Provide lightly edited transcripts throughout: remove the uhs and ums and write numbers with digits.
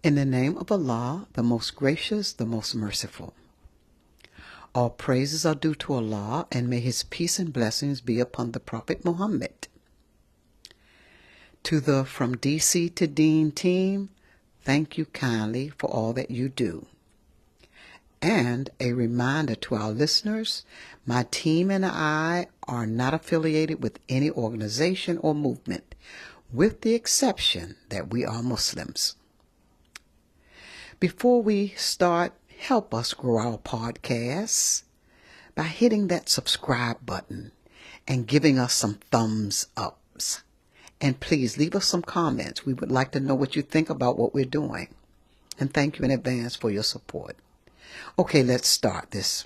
In the name of Allah, the most gracious, the most merciful. All praises are due to Allah, and may His peace and blessings be upon the Prophet Muhammad. To the From DC to Deen team, thank you kindly for all that you do. And a reminder to our listeners, my team and I are not affiliated with any organization or movement, with the exception that we are Muslims. Before we start, help us grow our podcasts by hitting that subscribe button and giving us some thumbs ups. And please leave us some comments. We would like to know what you think about what we're doing. And thank you in advance for your support. Okay, let's start this.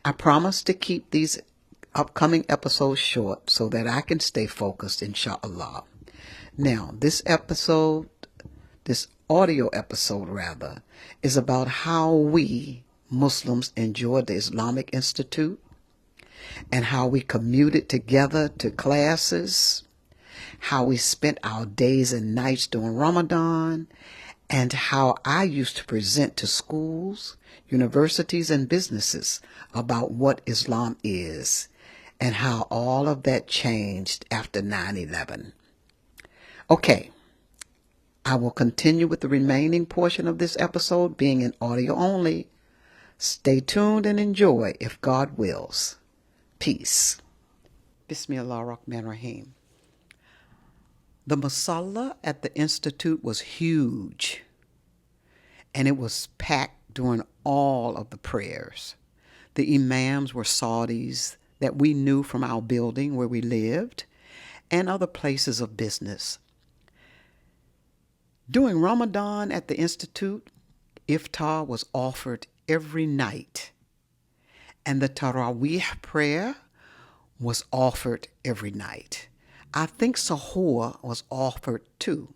I promise to keep these upcoming episodes short so that I can stay focused, inshallah. Now, this audio episode, is about how we Muslims enjoyed the Islamic Institute and how we commuted together to classes, how we spent our days and nights during Ramadan, and how I used to present to schools, universities, and businesses about what Islam is, and how all of that changed after 9/11. Okay. I will continue with the remaining portion of this episode being in audio only. Stay tuned and enjoy if God wills. Peace. Bismillah ar-Rahman ar-Rahim. The masalla at the Institute was huge, and it was packed during all of the prayers. The imams were Saudis that we knew from our building where we lived and other places of business. During Ramadan at the Institute, iftar was offered every night, and the Taraweeh prayer was offered every night. I think Sahur was offered too.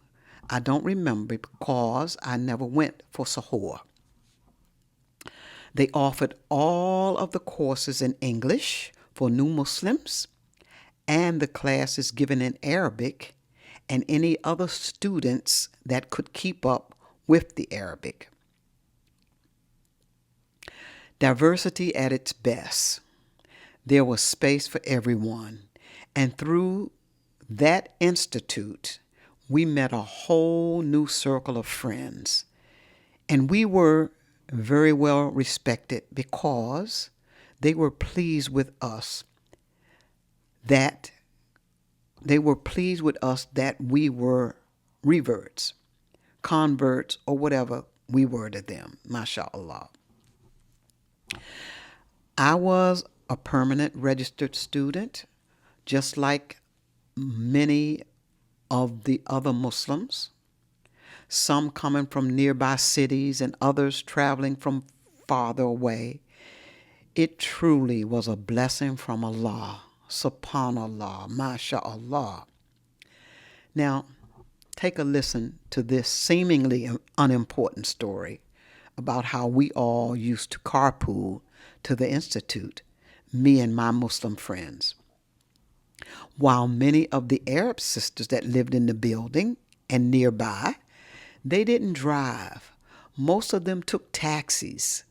I don't remember because I never went for Sahur. They offered all of the courses in English for new Muslims and the classes given in Arabic and any other students that could keep up with the Arabic. Diversity at its best. There was space for everyone, and through that institute, we met a whole new circle of friends, and we were very well respected because they were pleased with us that we were reverts, converts, or whatever we were to them. MashaAllah. I was a permanent registered student, just like many of the other Muslims, some coming from nearby cities and others traveling from farther away. It truly was a blessing from Allah. Subhanallah, MashaAllah. Now, take a listen to this seemingly unimportant story about how we all used to carpool to the Institute, me and my Muslim friends. While many of the Arab sisters that lived in the building and nearby, they didn't drive. Most of them took taxis.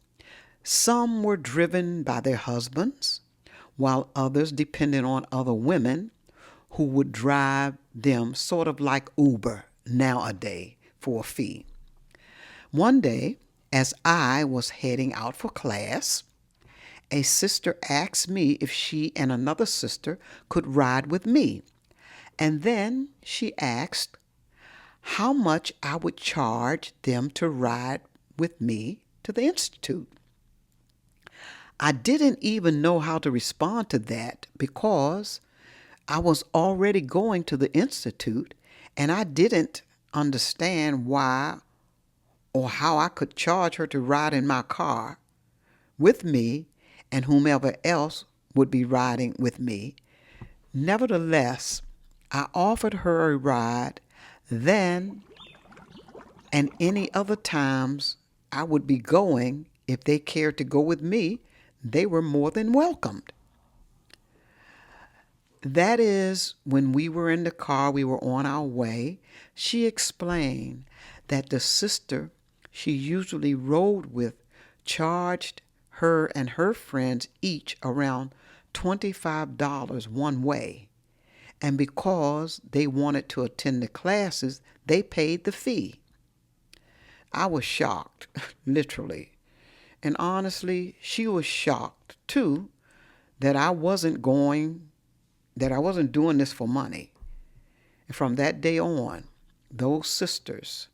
Some were driven by their husbands, while others depended on other women who would drive them, sort of like Uber nowadays, for a fee. One day, as I was heading out for class, a sister asked me if she and another sister could ride with me, and then she asked how much I would charge them to ride with me to the Institute. I didn't even know how to respond to that because I was already going to the Institute and I didn't understand why or how I could charge her to ride in my car with me and whomever else would be riding with me. Nevertheless, I offered her a ride then and any other times I would be going. If they cared to go with me, they were more than welcomed. That is, when we were in the car, we were on our way, she explained that the sister she usually rode with charged her and her friends each around $25 one way. And because they wanted to attend the classes, they paid the fee. I was shocked, literally. And honestly, she was shocked too that I wasn't doing this for money. And from that day on, those sisters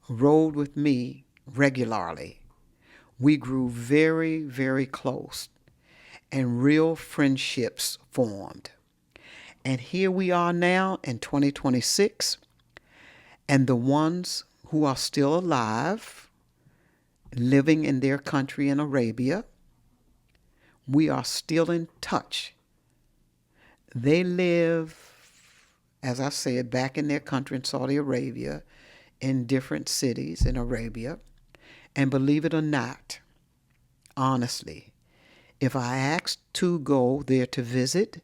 rode with me regularly. We grew very, very close, and real friendships formed. And here we are now in 2026, and the ones who are still alive, living in their country in Arabia, we are still in touch. They live, as I said, back in their country in Saudi Arabia, in different cities in Arabia. And believe it or not, honestly, if I ask to go there to visit,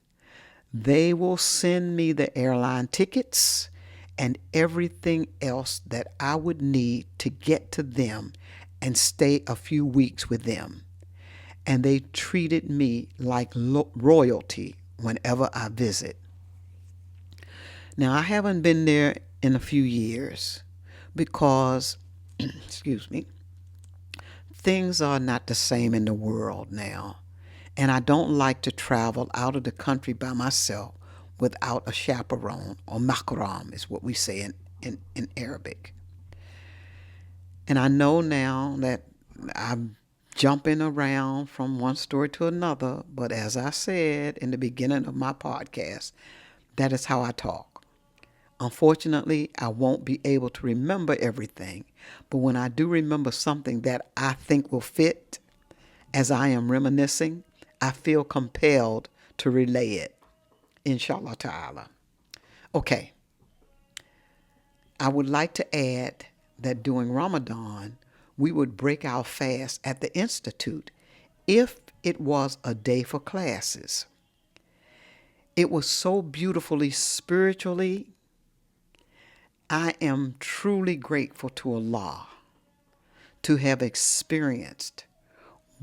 they will send me the airline tickets and everything else that I would need to get to them and stay a few weeks with them. And they treated me like royalty whenever I visit. Now, I haven't been there in a few years because, excuse me, things are not the same in the world now. And I don't like to travel out of the country by myself without a chaperone, or mahram is what we say in Arabic. And I know now that I'm jumping around from one story to another, but as I said in the beginning of my podcast, that is how I talk. Unfortunately, I won't be able to remember everything, but when I do remember something that I think will fit as I am reminiscing, I feel compelled to relay it, inshallah ta'ala. Okay, I would like to add that during Ramadan, we would break our fast at the Institute if it was a day for classes. It was so beautifully spiritually. I am truly grateful to Allah to have experienced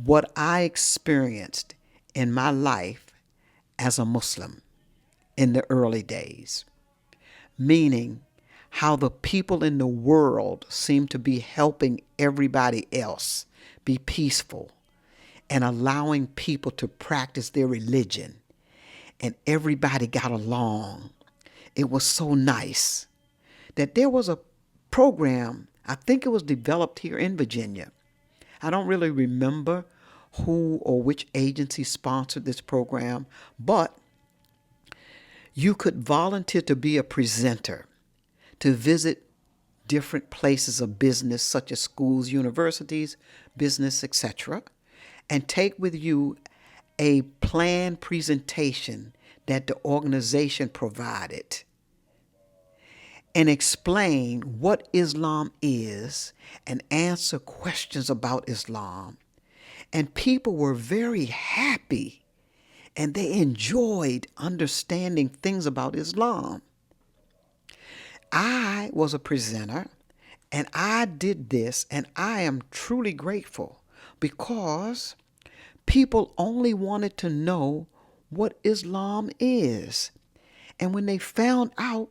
what I experienced in my life as a Muslim in the early days, meaning how the people in the world seem to be helping everybody else be peaceful and allowing people to practice their religion, and everybody got along. It was so nice that there was a program, I think it was developed here in Virginia. I don't really remember who or which agency sponsored this program, but you could volunteer to be a presenter, to visit different places of business such as schools, universities, business, etc., and take with you a planned presentation that the organization provided and explain what Islam is and answer questions about Islam. And people were very happy and they enjoyed understanding things about Islam. I was a presenter and I did this, and I am truly grateful because people only wanted to know what Islam is. And when they found out,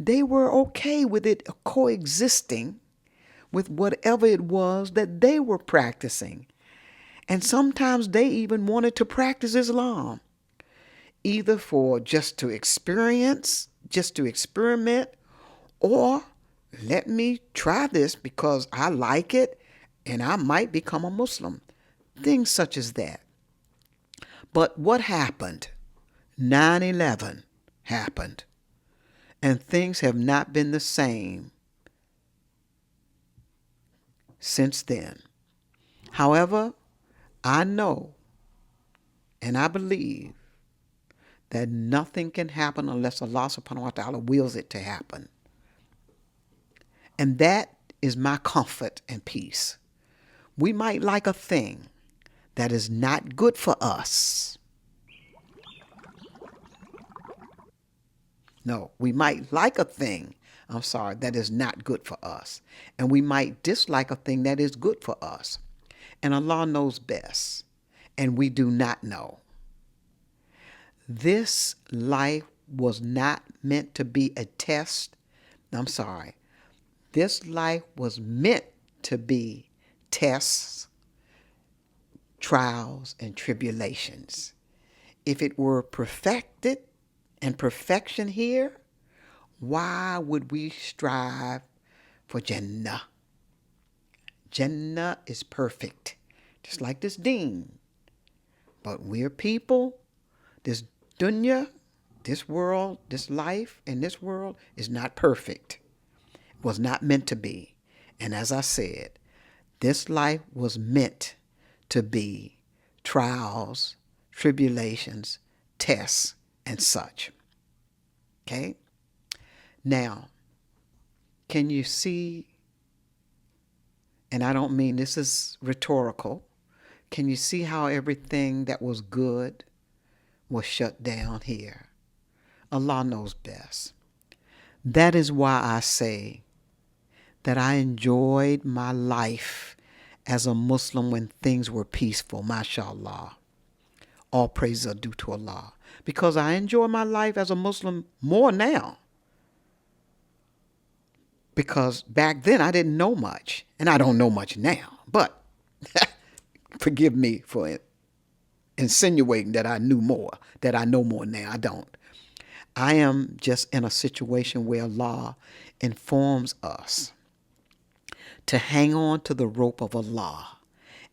they were okay with it coexisting with whatever it was that they were practicing. And sometimes they even wanted to practice Islam, either for just to experience, just to experiment, or let me try this because I like it and I might become a Muslim. Things such as that. But what happened? 9/11 happened. And things have not been the same since then. However, I know and I believe that nothing can happen unless Allah subhanahu wa ta'ala wills it to happen. And that is my comfort and peace. We might like a thing that is not good for us. No, we might like a thing I'm sorry, that is not good for us. And we might dislike a thing that is good for us. And Allah knows best. And we do not know. This life was not meant to be a test. I'm sorry. This life was meant to be tests, trials, and tribulations. If it were perfected and perfection here, why would we strive for Jannah? Jannah is perfect, just like this Deen. But we're people, this dunya, this world, this life, and this world is not perfect. It was not meant to be. And as I said, this life was meant to be trials, tribulations, tests, and such. Okay? Now, can you see, and I don't mean this is rhetorical, can you see how everything that was good was shut down here? Allah knows best. That is why I say that I enjoyed my life as a Muslim when things were peaceful, mashallah. All praises are due to Allah. Because I enjoy my life as a Muslim more now. Because back then I didn't know much. And I don't know much now. But forgive me for insinuating that I knew more, that I know more now. I don't. I am just in a situation where Allah informs us to hang on to the rope of Allah,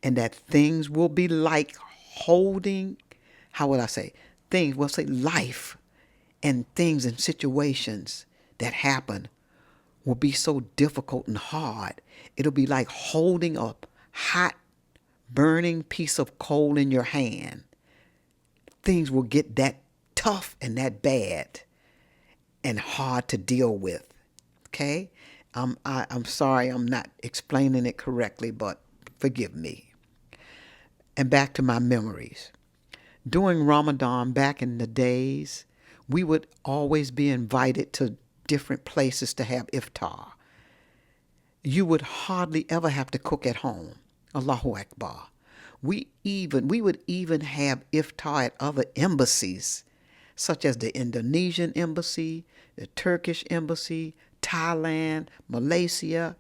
and that things will be like holding, how would I say, things, we'll say life and things and situations that happen will be so difficult and hard. It'll be like holding a hot, burning piece of coal in your hand. Things will get that tough and that bad and hard to deal with. Okay? I'm sorry I'm not explaining it correctly, but forgive me. And back to my memories. During Ramadan, back in the days, we would always be invited to different places to have iftar. You would hardly ever have to cook at home. Allahu Akbar. We would even have iftar at other embassies, such as the Indonesian embassy, the Turkish embassy, Thailand, Malaysia,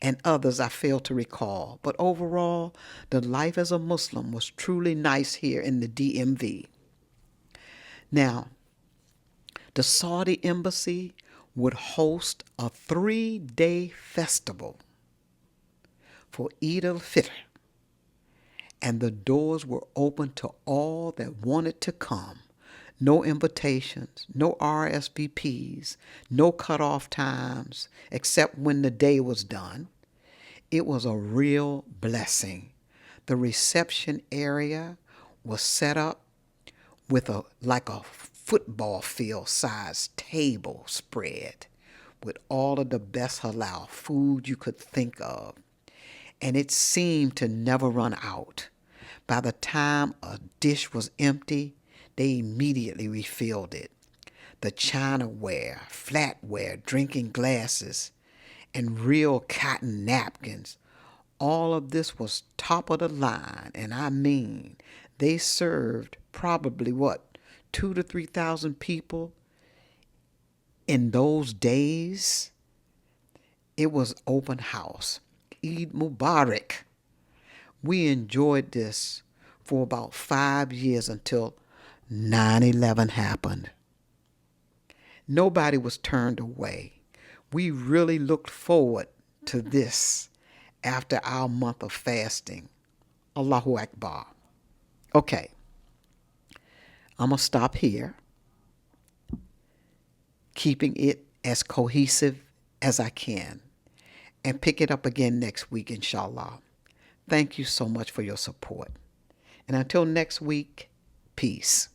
and others I fail to recall. But overall, the life as a Muslim was truly nice here in the DMV. Now, the Saudi embassy would host a 3-day festival for Eid al-Fitr, and the doors were open to all that wanted to come. No invitations, no RSVPs, no cutoff times, except when the day was done. It was a real blessing. The reception area was set up with like a football field sized table spread with all of the best halal food you could think of. And it seemed to never run out. By the time a dish was empty, they immediately refilled it. The chinaware, flatware, drinking glasses, and real cotton napkins. All of this was top of the line, and I mean, they served probably 2,000 to 3,000 people in those days. It was open house. Eid Mubarak. We enjoyed this for about 5 years until 9/11 happened. Nobody was turned away. We really looked forward to this after our month of fasting. Allahu Akbar. Okay, I'm going to stop here, keeping it as cohesive as I can, and pick it up again next week, inshallah. Thank you so much for your support. And until next week, peace.